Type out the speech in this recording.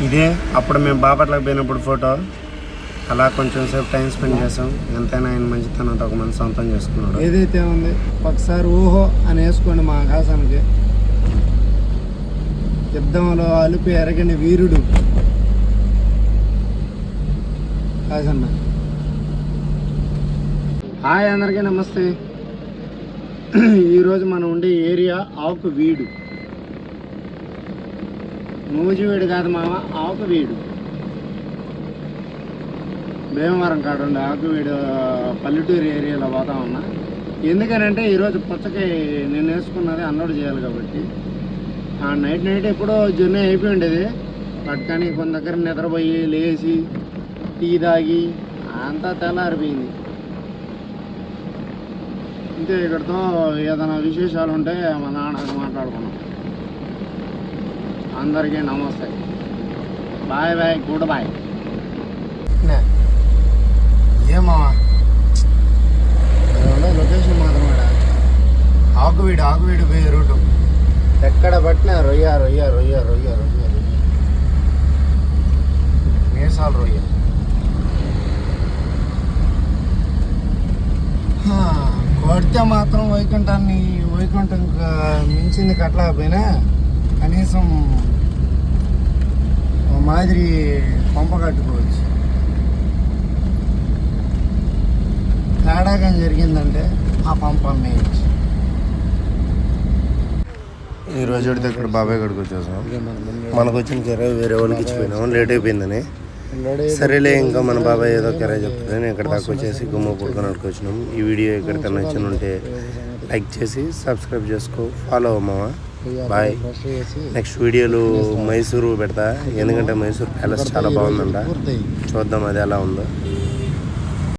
ఇదే అప్పుడు మేము బాపట్లకు పోయినప్పుడు ఫోటో. అలా కొంచెం సేపు టైం స్పెండ్ చేసాం. ఎంతైనా ఆయన మంచితనంతో ఒక మంచి సొంతం చేసుకున్నాడు. ఏదైతే ఉంది ఒకసారి ఊహో అని వేసుకోండి మా ఆకాశానికి. యుద్ధంలో అలుపు ఎరగని వీరుడు కాసన్న. హాయ్ అందరికీ నమస్తే. ఈరోజు మనం ఉండే ఏరియా ఆకువీడు. నూజివీడు కాదు మామ, ఆకువీడు. భీమవరం కాడ ఉండే ఆకువీడు పల్లెటూరు ఏరియాలో పోతా ఉన్నా. ఎందుకనంటే ఈరోజు పుచ్చకి నేను వేసుకున్నది అన్లోడ్ చేయాలి కాబట్టి. నైట్ ఎప్పుడో జర్నీ అయిపోయి ఉండేది. బట్ కానీ కొన్ని దగ్గర నిద్రపోయి లేచి టీ తాగి అంతా తెల్లారిపోయింది. ఇంతే. ఇక్కడితో ఏదైనా విశేషాలు ఉంటే మా నాన్న మాట్లాడుకున్నాం. అందరికీ నమస్తే. Bye bye, good bye. ఏమా లొకేషన్ మాత్రం ఆకువీడు పోయే రూటు. ఎక్కడ పట్టినా రొయ్య రొయ్య రొయ్య రొయ్య రొయ్య రొయ్య మీసాలు రొయ్య. కొడితే మాత్రం వైకుంఠం మించింది కట్టలేకపోయినా కనీసం మాదిరి పంప కట్టుకోవచ్చు. తేడాగా జరిగిందంటే ఆ పంప అమ్మేయచ్చు. ఈ రోజు ఇక్కడ బాబాయ్ గడికి వచ్చేసాం. మనకు వచ్చిన కెరాయి వేరే వాళ్ళకి ఇచ్చిపోయినాం, లేట్ అయిపోయిందని. సరేలే, ఇంకా మన బాబాయ్ ఏదో కెరాయి చెప్తుంది. నేను ఇక్కడ దాకా వచ్చేసి గుమ్మ పుడుకొని వచ్చినాం. ఈ వీడియో ఎక్కడికైనా నచ్చిన ఉంటే లైక్ చేసి సబ్స్క్రైబ్ చేసుకో, ఫాలో అవ్వమా. బాయ్. నెక్స్ట్ వీడియోలు మైసూరు పెడతా, ఎందుకంటే మైసూర్ ప్యాలెస్ చాలా బాగుందంట. చూద్దాం అది ఎలా ఉందో.